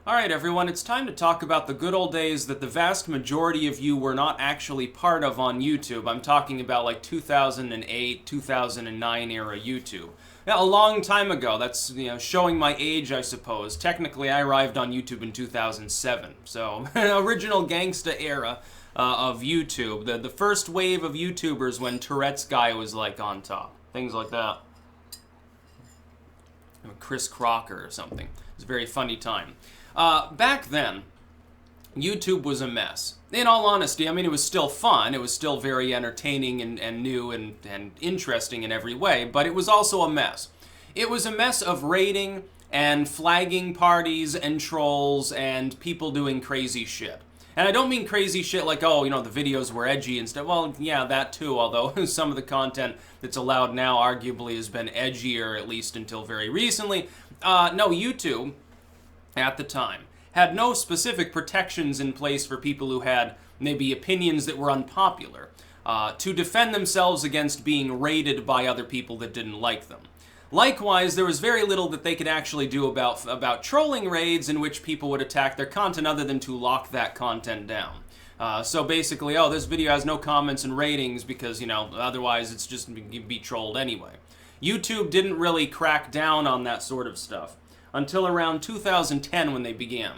Alright everyone, it's time to talk about the good old days that the vast majority of you were not actually part of on YouTube. I'm talking about like 2008, 2009 era YouTube. Now, a long time ago. That's, showing my age, I suppose. Technically, I arrived on YouTube in 2007. So, original gangsta era of YouTube. The first wave of YouTubers when Tourette's guy was like on top. Things like that. Chris Crocker or something. It was a very funny time. Back then, YouTube was a mess. In all honesty, I mean, it was still fun. It was still very entertaining and new and interesting in every way, but it was also a mess. It was a mess of raiding and flagging parties and trolls and people doing crazy shit. And I don't mean crazy shit like, oh, the videos were edgy and stuff. Well, yeah, that too, although some of the content that's allowed now arguably has been edgier, at least until very recently. No, YouTube, at the time, had no specific protections in place for people who had maybe opinions that were unpopular, to defend themselves against being raided by other people that didn't like them. Likewise, there was very little that they could actually do about trolling raids in which people would attack their content other than to lock that content down. So basically, oh, this video has no comments and ratings because, otherwise it's just be trolled anyway. YouTube didn't really crack down on that sort of stuff until around 2010 when they began.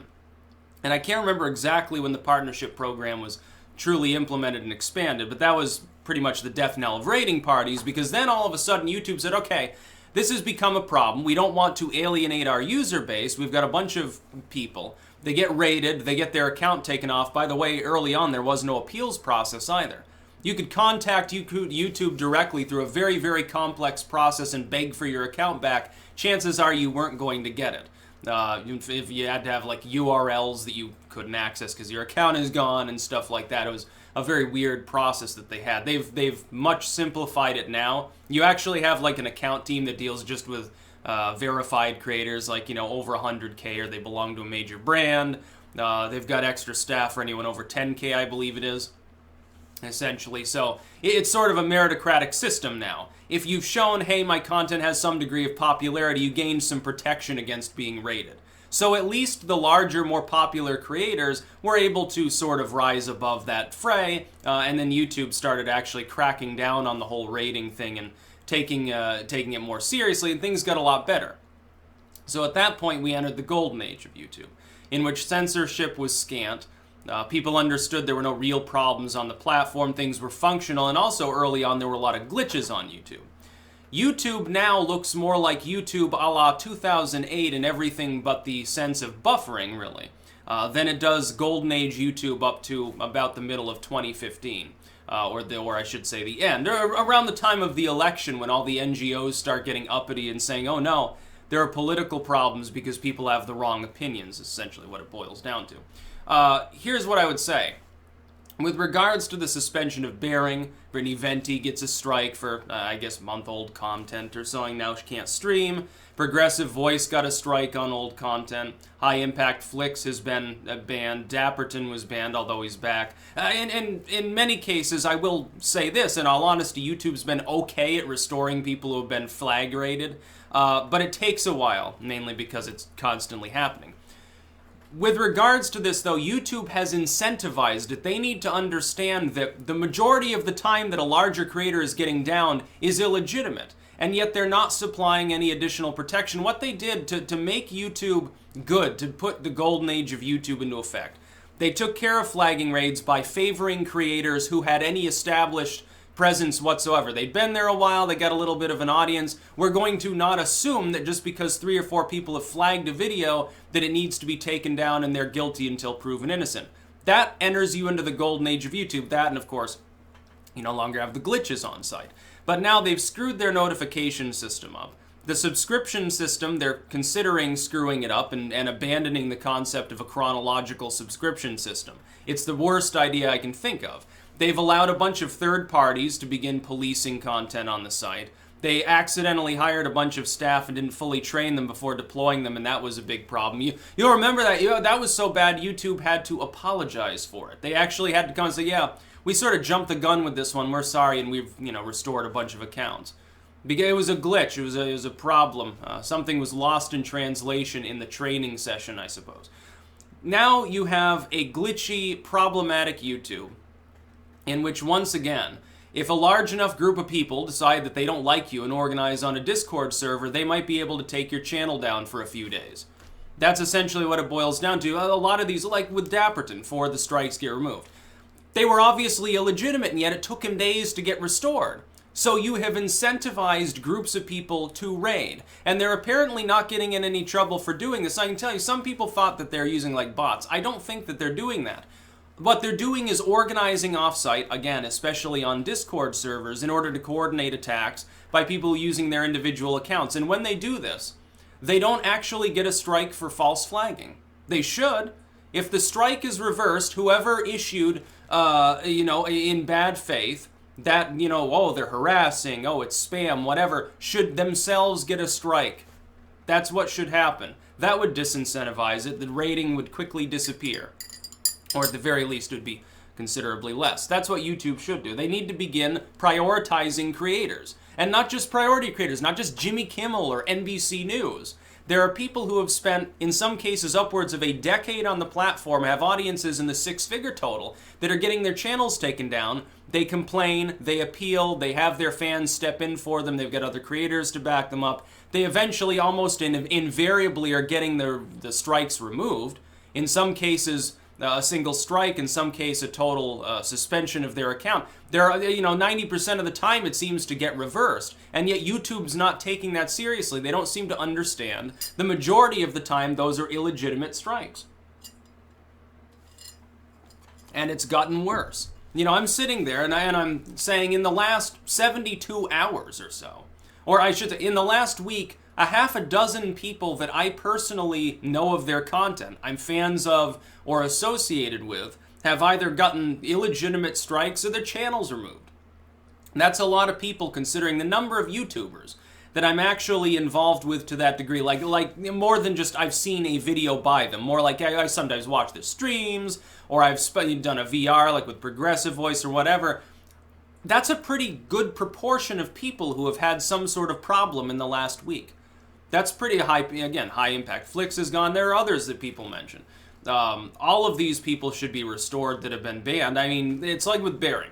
And I can't remember exactly when the partnership program was truly implemented and expanded, but that was pretty much the death knell of raiding parties, because then all of a sudden YouTube said, okay, this has become a problem. We don't want to alienate our user base. We've got a bunch of people. They get raided, they get their account taken off. By the way, early on there was no appeals process either. You could contact YouTube directly through a very, very complex process and beg for your account back. Chances are you weren't going to get it. If you had to have like URLs that you couldn't access because your account is gone and stuff like that. It was a very weird process that they had. They've much simplified it now. You actually have like an account team that deals just with verified creators, like, over 100K, or they belong to a major brand. They've got extra staff for anyone over 10K, I believe it is, essentially. So it's sort of a meritocratic system now. If you've shown, hey, my content has some degree of popularity, you gain some protection against being raided. So at least the larger, more popular creators were able to sort of rise above that fray, and then YouTube started actually cracking down on the whole raiding thing and taking it more seriously, and things got a lot better. So at that point, we entered the golden age of YouTube, in which censorship was scant. People understood there were no real problems on the platform, things were functional, and also early on there were a lot of glitches on YouTube. YouTube now looks more like YouTube a la 2008 in everything but the sense of buffering, really, than it does golden age YouTube up to about the middle of 2015. Or I should say the end, or around the time of the election when all the NGOs start getting uppity and saying, oh no, there are political problems because people have the wrong opinions, essentially what it boils down to. Here's what I would say. With regards to the suspension of bearing, Venti gets a strike for, I guess, month-old content or something. Now she can't stream. Progressive Voice got a strike on old content. High Impact Flicks has been banned. Dapperton was banned, although he's back. And in many cases, I will say this, in all honesty, YouTube's been okay at restoring people who have been flag rated, but it takes a while, mainly because it's constantly happening. With regards to this, though, YouTube has incentivized it. They need to understand that the majority of the time that a larger creator is getting down is illegitimate, and yet they're not supplying any additional protection. What they did to make YouTube good, to put the golden age of YouTube into effect, they took care of flagging raids by favoring creators who had any established presence whatsoever. They'd been there a while, they got a little bit of an audience. We're going to not assume that just because 3 or 4 people have flagged a video that it needs to be taken down and they're guilty until proven innocent. That enters you into the golden age of YouTube. That, and of course, you no longer have the glitches on site. But now they've screwed their notification system up. The subscription system, they're considering screwing it up and abandoning the concept of a chronological subscription system. It's the worst idea I can think of. They've allowed a bunch of third parties to begin policing content on the site. They accidentally hired a bunch of staff and didn't fully train them before deploying them, and that was a big problem. You'll remember that. That was so bad YouTube had to apologize for it. They actually had to come and say, yeah, we sort of jumped the gun with this one, we're sorry, and we've restored a bunch of accounts. Because it was a glitch, it was a problem. Something was lost in translation in the training session, I suppose. now you have a glitchy, problematic YouTube, in which, once again, if a large enough group of people decide that they don't like you and organize on a Discord server, they might be able to take your channel down for a few days. That's essentially what it boils down to. A lot of these, like with Dapperton, before the strikes get removed, they were obviously illegitimate, and yet it took him days to get restored. So you have incentivized groups of people to raid, and they're apparently not getting in any trouble for doing this. I can tell you, some people thought that they're using like bots. I don't think that they're doing that. What they're doing is organizing offsite, again, especially on Discord servers, in order to coordinate attacks by people using their individual accounts. And when they do this, they don't actually get a strike for false flagging. They should. If the strike is reversed, whoever issued, in bad faith, that, oh, they're harassing, oh, it's spam, whatever, should themselves get a strike. That's what should happen. That would disincentivize it. The rating would quickly disappear. Or at the very least, it would be considerably less. That's what YouTube should do. They need to begin prioritizing creators. And not just priority creators, not just Jimmy Kimmel or NBC News. There are people who have spent, in some cases, upwards of a decade on the platform, have audiences in the six-figure total, that are getting their channels taken down. They complain, they appeal, they have their fans step in for them, they've got other creators to back them up. They eventually, almost invariably, are getting the strikes removed. In some cases, a single strike, in some case a total suspension of their account. There are, 90% of the time it seems to get reversed, and yet YouTube's not taking that seriously. They don't seem to understand. The majority of the time, those are illegitimate strikes. And it's gotten worse. I'm sitting there and I'm saying in the last 72 hours or so, or I should say, in the last week, a half a dozen people that I personally know of their content, I'm fans of or associated with, have either gotten illegitimate strikes or their channels removed. That's a lot of people considering the number of YouTubers that I'm actually involved with to that degree. Like more than just I've seen a video by them. More like I sometimes watch their streams, or I've done a VR like with Progressive Voice or whatever. That's a pretty good proportion of people who have had some sort of problem in the last week. That's pretty high, again, high impact. Flix is gone. There are others that people mention. All of these people should be restored that have been banned. I mean, it's like with Bering.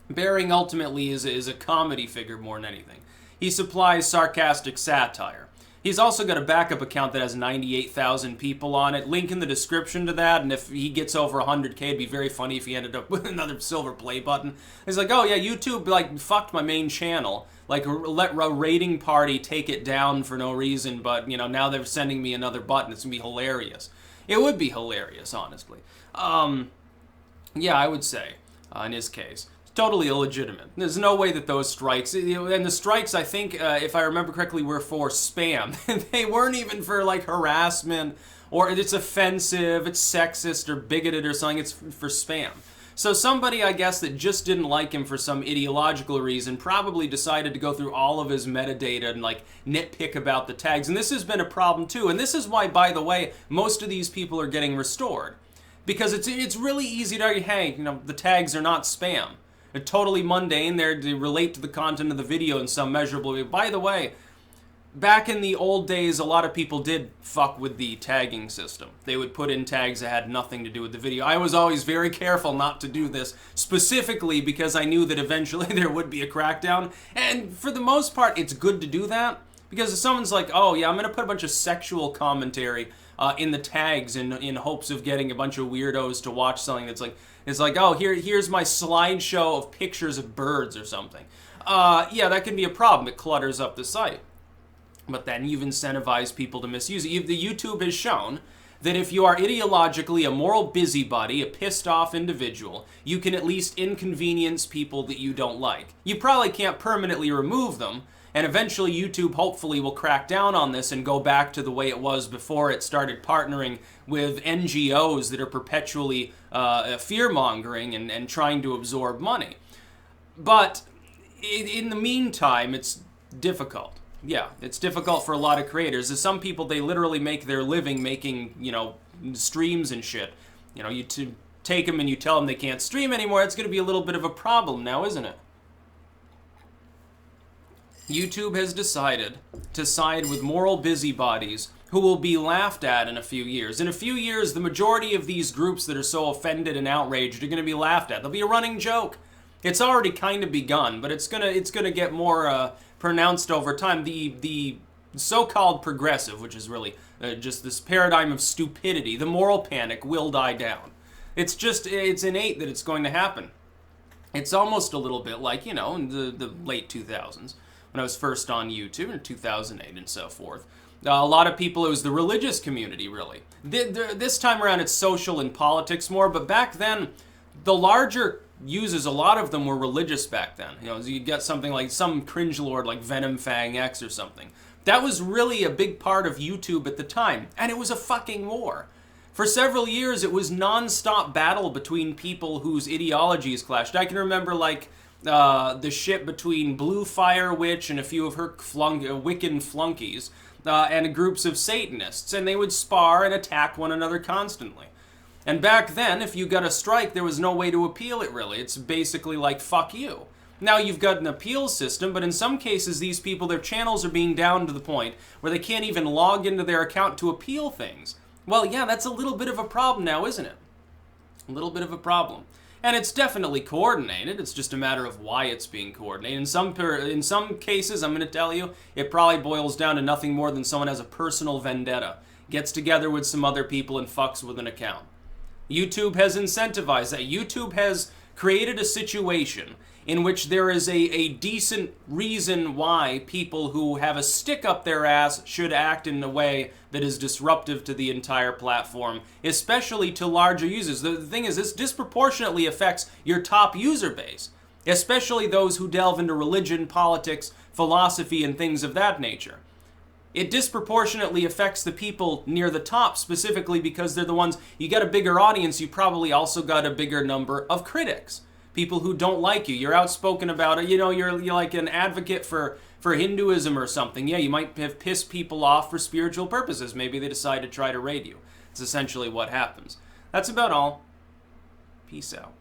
Bering ultimately is a comedy figure more than anything. He supplies sarcastic satire. He's also got a backup account that has 98,000 people on it. Link in the description to that, and if he gets over 100K, it'd be very funny if he ended up with another silver play button. He's like, oh yeah, YouTube fucked my main channel. Let a rating party take it down for no reason, but now they're sending me another button. It's gonna be hilarious. It would be hilarious, honestly. Yeah, I would say, in his case. Totally illegitimate. There's no way that those strikes, and the strikes, I think, if I remember correctly, were for spam. They weren't even for harassment, or it's offensive, it's sexist or bigoted or something. It's for spam. So somebody, I guess, that just didn't like him for some ideological reason probably decided to go through all of his metadata and nitpick about the tags. And this has been a problem too. And this is why, by the way, most of these people are getting restored, because it's really easy to argue, hey, the tags are not spam. They're totally mundane. They relate to the content of the video in some measurable way. By the way, back in the old days, a lot of people did fuck with the tagging system. They would put in tags that had nothing to do with the video. I was always very careful not to do this, specifically because I knew that eventually there would be a crackdown. And for the most part, it's good to do that, because if someone's like, oh yeah, I'm going to put a bunch of sexual commentary in the tags in hopes of getting a bunch of weirdos to watch something that's it's like, oh, here's my slideshow of pictures of birds or something. Yeah, that can be a problem. It clutters up the site. But then you've incentivized people to misuse it. The YouTube has shown that if you are ideologically a moral busybody, a pissed off individual, you can at least inconvenience people that you don't like. You probably can't permanently remove them, and eventually YouTube hopefully will crack down on this and go back to the way it was before it started partnering with NGOs that are perpetually fear-mongering and trying to absorb money. But in the meantime, it's difficult. Yeah, it's difficult for a lot of creators. There's some people, they literally make their living making, streams and shit. You take them and you tell them they can't stream anymore, it's going to be a little bit of a problem now, isn't it? YouTube has decided to side with moral busybodies who will be laughed at in a few years. In a few years, the majority of these groups that are so offended and outraged are going to be laughed at. They'll be a running joke. It's already kind of begun, but it's gonna get more pronounced over time. The so-called progressive, which is really just this paradigm of stupidity, the moral panic will die down. It's innate that it's going to happen. It's almost a little bit like, in the late 2000s, when I was first on YouTube, in 2008 and so forth. A lot of people, it was the religious community, really. This time around, it's social and politics more, but back then, the larger users, a lot of them were religious back then. You get something like some cringe lord like Venom Fang X or something. That was really a big part of YouTube at the time, and it was a fucking war. For several years, it was non-stop battle between people whose ideologies clashed. I can remember, the shit between Blue Fire Witch and a few of her Wiccan flunkies, and groups of Satanists, and they would spar and attack one another constantly. And back then, if you got a strike, there was no way to appeal it, really. It's basically like, fuck you. Now you've got an appeal system, but in some cases, these people, their channels are being down to the point where they can't even log into their account to appeal things. Well, yeah, that's a little bit of a problem now, isn't it? A little bit of a problem. And it's definitely coordinated. It's just a matter of why it's being coordinated. In some cases, I'm going to tell you, it probably boils down to nothing more than someone has a personal vendetta, gets together with some other people and fucks with an account. YouTube has incentivized that. YouTube has created a situation in which there is a decent reason why people who have a stick up their ass should act in a way that is disruptive to the entire platform, especially to larger users. The thing is, this disproportionately affects your top user base, especially those who delve into religion, politics, philosophy, and things of that nature. It disproportionately affects the people near the top, specifically because they're the ones, you got a bigger audience, you probably also got a bigger number of critics. People who don't like you. You're outspoken about it. You're like an advocate for Hinduism or something. Yeah, you might have pissed people off for spiritual purposes. Maybe they decide to try to raid you. It's essentially what happens. That's about all. Peace out.